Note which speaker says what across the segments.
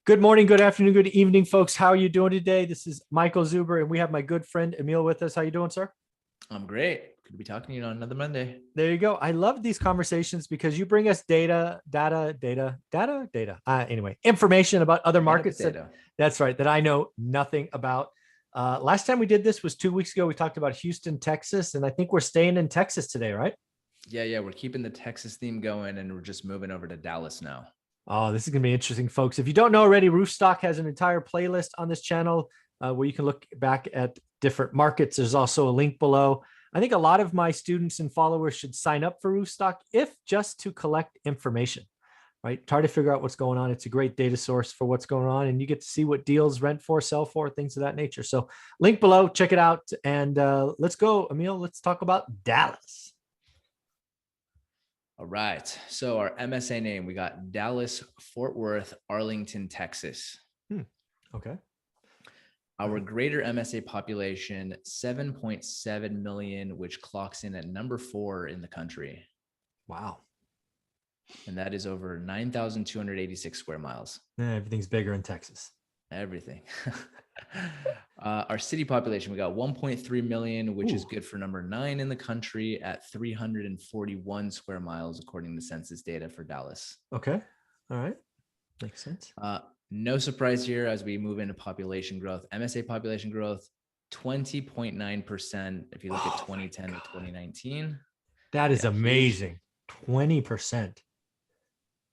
Speaker 1: Good morning, good afternoon, good evening, folks. How are you doing today? This is Michael Zuber, and we have my good friend Emil with us. How you doing, sir?
Speaker 2: I'm great. Good to be talking to you on another Monday.
Speaker 1: There you go. I love these conversations because you bring us data. Anyway, information about other markets that's right, that I know nothing about. Last time we did this was 2 weeks ago. We talked about Houston, Texas, and I think we're staying in Texas today, right?
Speaker 2: Yeah. We're keeping the Texas theme going, and we're just moving over to Dallas now.
Speaker 1: Oh, this is going to be interesting, folks. If you don't know already, Roofstock has an entire playlist on this channel where you can look back at different markets. There's also a link below. I think a lot of my students and followers should sign up for Roofstock, if just to collect information, right? Try to figure out what's going on. It's a great data source for what's going on, and you get to see what deals rent for, sell for, things of that nature. So link below, check it out. And let's go, Emil. Let's talk about Dallas.
Speaker 2: All right. So our MSA name, we got Dallas, Fort Worth, Arlington, Texas.
Speaker 1: Okay.
Speaker 2: Our greater MSA population, 7.7 million, which clocks in at number 4 in the country.
Speaker 1: Wow.
Speaker 2: And that is over 9,286 square miles.
Speaker 1: Everything's bigger in Texas.
Speaker 2: Everything. Our city population, we got 1.3 million, which is good for number 9 in the country at 341 square miles, according to census data for Dallas.
Speaker 1: Okay. All right. Makes sense.
Speaker 2: No surprise here as we move into population growth. MSA population growth, 20.9%. If you look at 2010 to 2019.
Speaker 1: That is amazing. 20%.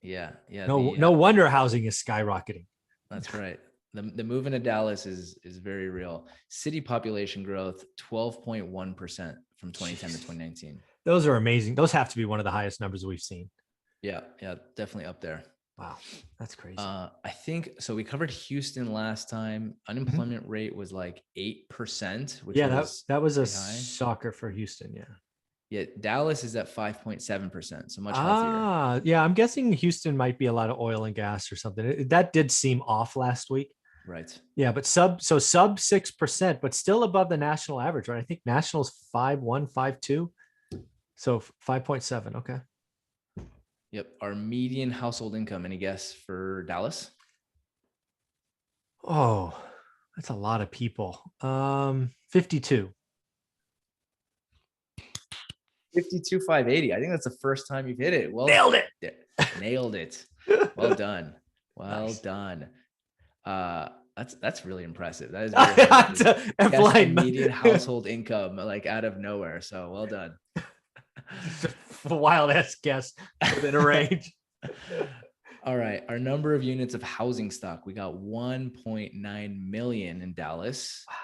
Speaker 2: Yeah.
Speaker 1: No wonder housing is skyrocketing.
Speaker 2: That's right. The move into Dallas is very real. City population growth, 12.1% from 2010 to 2019.
Speaker 1: Those are amazing. Those have to be one of the highest numbers we've seen.
Speaker 2: Yeah, definitely up there.
Speaker 1: Wow, that's crazy.
Speaker 2: I think so. We covered Houston last time. Unemployment rate was like 8%, which
Speaker 1: that was a
Speaker 2: high.
Speaker 1: shocker for Houston.
Speaker 2: Yeah, Dallas is at 5.7%, so much healthier.
Speaker 1: Yeah, I'm guessing Houston might be a lot of oil and gas or something. That did seem off last week.
Speaker 2: Right.
Speaker 1: Yeah, but sub 6%, but still above the national average, right? I think national's 5.1, 5.2, so 5.7. Okay.
Speaker 2: Yep. Our median household income, any guess for Dallas?
Speaker 1: Oh, that's a lot of people. 52.
Speaker 2: 52,580. I think that's the first time you've hit it. Well,
Speaker 1: nailed it.
Speaker 2: Nailed it. Well done. Well
Speaker 1: nice.
Speaker 2: Done. That's really impressive. That is very median household income, like out of nowhere. So well done.
Speaker 1: Wild ass guess within a range.
Speaker 2: All right. Our number of units of housing stock, we got 1.9 million in Dallas.
Speaker 1: Wow.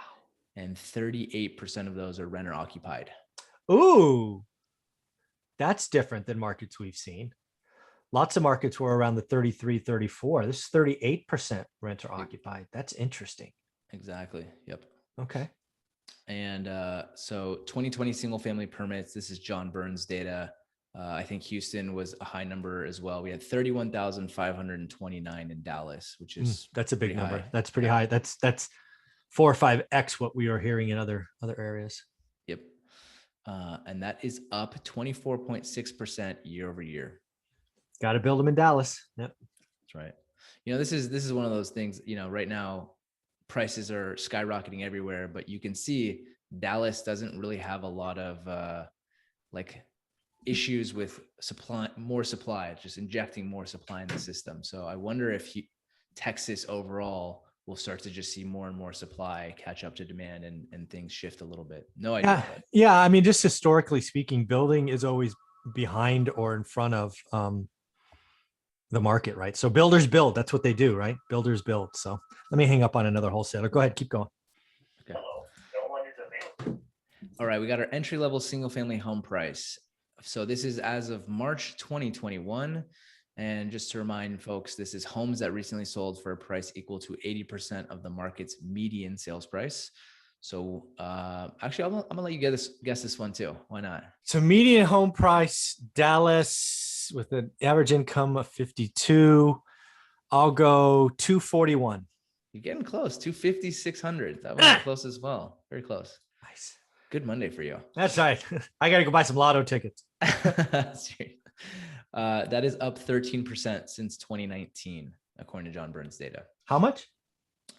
Speaker 2: And 38% of those are renter occupied.
Speaker 1: Ooh, that's different than markets we've seen. Lots of markets were around the 33, 34. This is 38% renter occupied. That's interesting.
Speaker 2: Exactly. Yep.
Speaker 1: Okay.
Speaker 2: And so 2020 single family permits, this is John Burns data. I think Houston was a high number as well. We had 31,529 in Dallas, which is
Speaker 1: that's a big number. High. That's pretty high. That's 4 or 5x what we are hearing in other areas.
Speaker 2: Yep. And that is up 24.6% year over year.
Speaker 1: Got to build them in Dallas. Yep.
Speaker 2: That's right. This is one of those things, right now prices are skyrocketing everywhere, but you can see Dallas doesn't really have a lot of issues with more supply, just injecting more supply in the system. So I wonder if Texas overall will start to just see more and more supply catch up to demand and things shift a little bit. No idea.
Speaker 1: Yeah. I mean, just historically speaking, building is always behind or in front of the market, right? So builders build. That's what they do, right? Builders build. So let me hang up on another wholesaler. Go ahead. Keep going.
Speaker 2: Okay. All right. We got our entry-level single-family home price. So this is as of March 2021. And just to remind folks, this is homes that recently sold for a price equal to 80% of the market's median sales price. So actually, I'm gonna let you guess this one too. Why not?
Speaker 1: So median home price, Dallas, with an average income of 52. I'll go 241.
Speaker 2: You're getting close. 250, 600. That was close as well. Very close.
Speaker 1: Nice.
Speaker 2: Good Monday for you.
Speaker 1: That's right. I got to go buy some lotto tickets.
Speaker 2: That is up 13% since 2019, according to John Burns data.
Speaker 1: How much?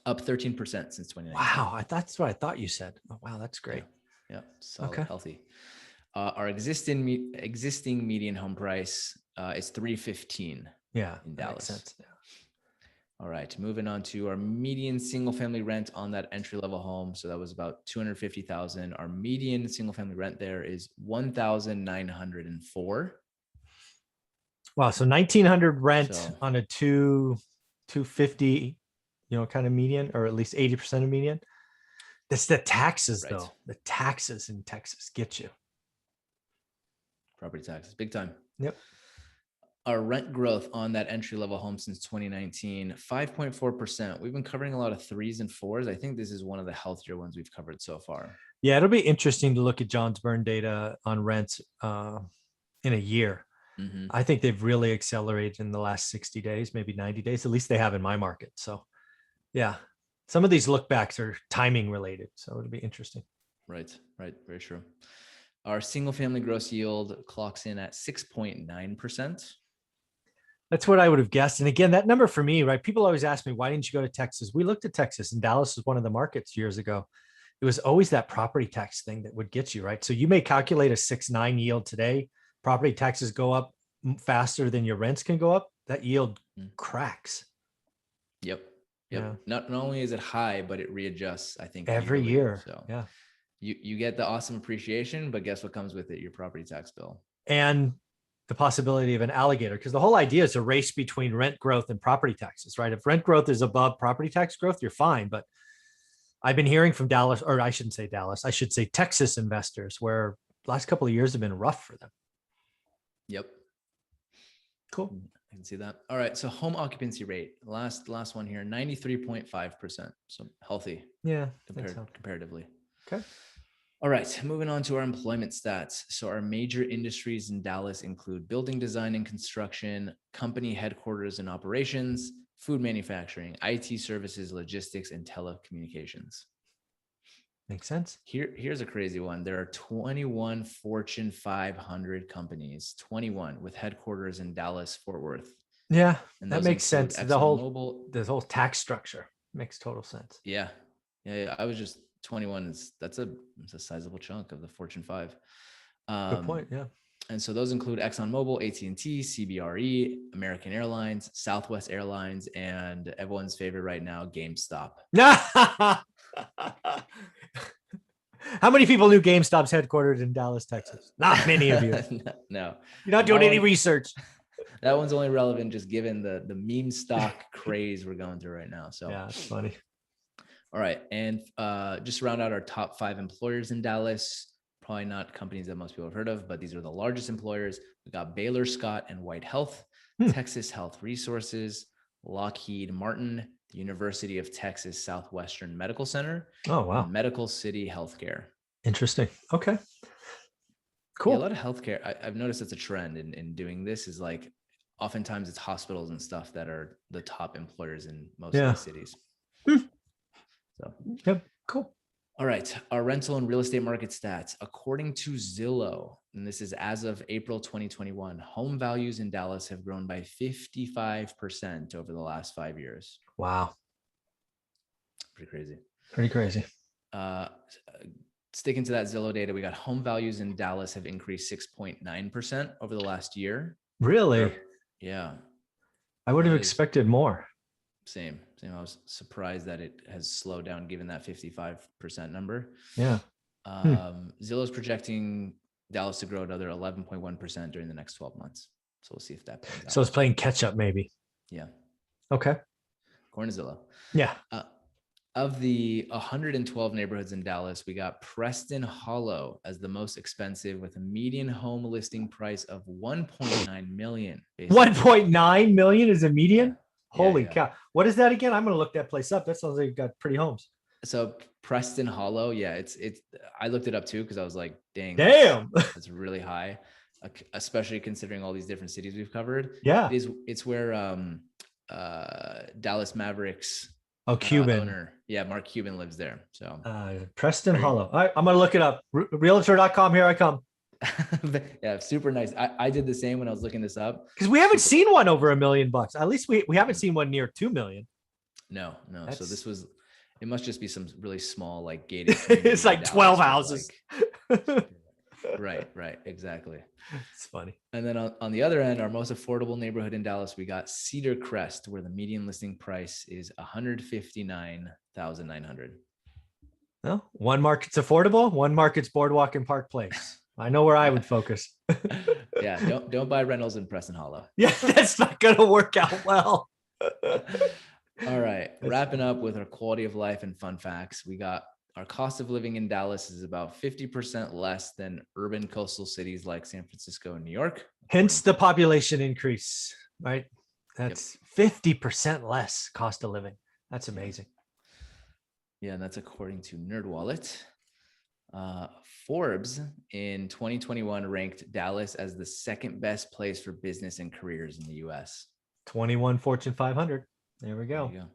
Speaker 2: Up 13% since 2019.
Speaker 1: Wow, that's what I thought you said. Oh, wow, that's great.
Speaker 2: Yeah, solid,
Speaker 1: Okay.
Speaker 2: healthy. Our existing median home price is 315.
Speaker 1: Yeah,
Speaker 2: in
Speaker 1: that makes
Speaker 2: Dallas.
Speaker 1: sense. Yeah.
Speaker 2: All right, moving on to our median single family rent on that entry level home. So that was about 250,000. Our median single family rent there is 1,904.
Speaker 1: Wow, so 1,900 rent
Speaker 2: So-
Speaker 1: on a 250, kind of median, or at least 80% of median. That's the taxes,
Speaker 2: Right.
Speaker 1: though. The taxes in Texas get you.
Speaker 2: Property taxes, big time.
Speaker 1: Yep.
Speaker 2: Our rent growth on that entry level home since 2019, 5.4%. We've been covering a lot of 3s and 4s. I think this is one of the healthier ones we've covered so far.
Speaker 1: Yeah, it'll be interesting to look at John's Burn data on rents in a year.
Speaker 2: Mm-hmm.
Speaker 1: I think they've really accelerated in the last 60 days, maybe 90 days. At least they have in my market. So, yeah, some of these look backs are timing related. So it'll be interesting.
Speaker 2: Right. Very true. Our single family gross yield clocks in at 6.9%.
Speaker 1: That's what I would have guessed. And again, that number for me, right? People always ask me, why didn't you go to Texas? We looked at Texas, and Dallas was one of the markets years ago. It was always that property tax thing that would get you, right? So you may calculate a 6.9 yield today. Property taxes go up faster than your rents can go up. That yield cracks.
Speaker 2: Yep.
Speaker 1: Yeah.
Speaker 2: Not only is it high, but it readjusts, I think,
Speaker 1: Every
Speaker 2: yearly.
Speaker 1: year.
Speaker 2: So
Speaker 1: yeah.
Speaker 2: You get the awesome appreciation, but guess what comes with it? Your property tax bill.
Speaker 1: And the possibility of an alligator, because the whole idea is a race between rent growth and property taxes, right? If rent growth is above property tax growth, you're fine. But I've been hearing from Dallas, or I shouldn't say Dallas, I should say Texas investors, where the last couple of years have been rough for them.
Speaker 2: Yep.
Speaker 1: Cool.
Speaker 2: I can see that. All right. So home occupancy rate, last one here, 93.5%. So healthy.
Speaker 1: Yeah.
Speaker 2: Comparatively.
Speaker 1: Okay.
Speaker 2: All right, moving on to our employment stats. So our major industries in Dallas include building design and construction, company headquarters and operations, food manufacturing, IT services, logistics, and telecommunications.
Speaker 1: Makes sense.
Speaker 2: Here's a crazy one. There are 21 Fortune 500 companies, 21 with headquarters in Dallas, Fort Worth.
Speaker 1: Yeah,
Speaker 2: And
Speaker 1: that makes sense. The whole tax structure makes total sense.
Speaker 2: Yeah. I was just 21 that's a sizable chunk of the Fortune 5.
Speaker 1: Good point. Yeah.
Speaker 2: And so those include ExxonMobil, AT&T, CBRE, American Airlines, Southwest Airlines, and everyone's favorite right now, GameStop.
Speaker 1: How many people knew GameStop's headquartered in Dallas, Texas? Not many of you.
Speaker 2: No.
Speaker 1: You're not doing any research.
Speaker 2: That one's only relevant just given the meme stock craze we're going through right now. So
Speaker 1: yeah, it's funny.
Speaker 2: All right. And just to round out our top 5 employers in Dallas, probably not companies that most people have heard of, but these are the largest employers. We got Baylor Scott and White Health, Texas Health Resources, Lockheed Martin, the University of Texas Southwestern Medical Center.
Speaker 1: Oh, wow.
Speaker 2: And Medical City Healthcare.
Speaker 1: Interesting. Okay. Cool.
Speaker 2: Yeah, a lot of healthcare. I've noticed it's a trend in doing this is like, oftentimes it's hospitals and stuff that are the top employers in most of the cities. So,
Speaker 1: yep. Cool.
Speaker 2: All right. Our rental and real estate market stats, according to Zillow, and this is as of April 2021, home values in Dallas have grown by 55% over the last 5 years.
Speaker 1: Wow.
Speaker 2: Pretty crazy.
Speaker 1: Pretty crazy.
Speaker 2: Sticking to that Zillow data, we got home values in Dallas have increased 6.9% over the last year.
Speaker 1: Really?
Speaker 2: Yeah.
Speaker 1: I would have expected more.
Speaker 2: Same. I was surprised that it has slowed down given that 55% number.
Speaker 1: Yeah.
Speaker 2: Zillow's projecting Dallas to grow another 11.1% during the next 12 months. So we'll see if that pans out.
Speaker 1: So it's playing catch up maybe.
Speaker 2: Yeah.
Speaker 1: Okay.
Speaker 2: According to Zillow.
Speaker 1: Yeah.
Speaker 2: Of the 112 neighborhoods in Dallas, we got Preston Hollow as the most expensive with a median home listing price of $1.9 million.
Speaker 1: 1.9 million is a median?
Speaker 2: Yeah.
Speaker 1: Holy cow. What is that again? I'm going to look that place up. That sounds like you've got pretty homes.
Speaker 2: So Preston Hollow. Yeah. It's, I looked it up too. Cause I was like, damn, that's really high, especially considering all these different cities we've covered.
Speaker 1: Yeah.
Speaker 2: It's where, Dallas Mavericks.
Speaker 1: Oh, Cuban.
Speaker 2: Owner. Yeah. Mark Cuban lives there. So
Speaker 1: Preston Hollow. All right, I'm going to look it up. Realtor.com. Here I come.
Speaker 2: Yeah, super nice. I did the same when I was looking this up
Speaker 1: because we haven't seen one over $1 million. At least we haven't seen one near 2 million.
Speaker 2: No. So
Speaker 1: That's-
Speaker 2: this was, it must just be some really small, like gated.
Speaker 1: It's
Speaker 2: community
Speaker 1: like
Speaker 2: in
Speaker 1: 12
Speaker 2: Dallas with,
Speaker 1: houses.
Speaker 2: Right, exactly.
Speaker 1: It's funny.
Speaker 2: And then on the other end, our most affordable neighborhood in Dallas, we got Cedar Crest, where the median listing price is $159,900.
Speaker 1: Well, one market's affordable, one market's Boardwalk and Park Place. I know where I would focus.
Speaker 2: Yeah, don't buy rentals in Preston Hollow.
Speaker 1: Yeah, that's not going to work out well.
Speaker 2: All right, wrapping up with our quality of life and fun facts. We got our cost of living in Dallas is about 50% less than urban coastal cities like San Francisco and New York.
Speaker 1: Hence the population increase, right? That's 50% less cost of living. That's amazing.
Speaker 2: Yeah, and that's according to NerdWallet. Forbes in 2021 ranked Dallas as the second best place for business and careers in the US.
Speaker 1: 21 Fortune 500. There we go.
Speaker 2: There you go.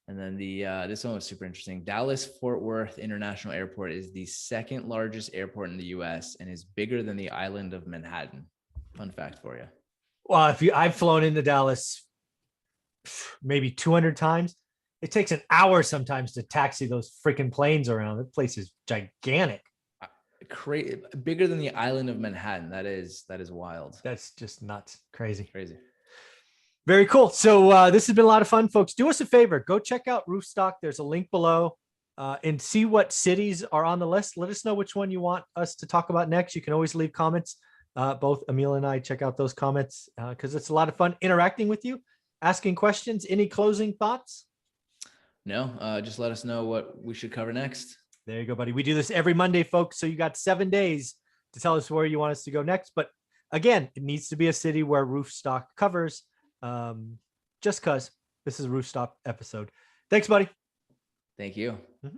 Speaker 2: And then this one was super interesting. Dallas Fort Worth International Airport is the second largest airport in the US and is bigger than the island of Manhattan. Fun fact for you.
Speaker 1: Well, I've flown into Dallas maybe 200 times. It takes an hour sometimes to taxi those freaking planes around. The place is gigantic.
Speaker 2: Bigger than the island of Manhattan. That is wild.
Speaker 1: That's just nuts. Crazy.
Speaker 2: Very
Speaker 1: cool. So this has been a lot of fun, folks. Do us a favor. Go check out Roofstock. There's a link below and see what cities are on the list. Let us know which one you want us to talk about next. You can always leave comments. Both Emil and I check out those comments because it's a lot of fun interacting with you, asking questions. Any closing thoughts?
Speaker 2: No, just let us know what we should cover next.
Speaker 1: There you go, buddy. We do this every Monday, folks. So you got 7 days to tell us where you want us to go next. But again, it needs to be a city where Roofstock covers. Just because this is a Roofstock episode. Thanks, buddy.
Speaker 2: Thank you.
Speaker 1: Mm-hmm.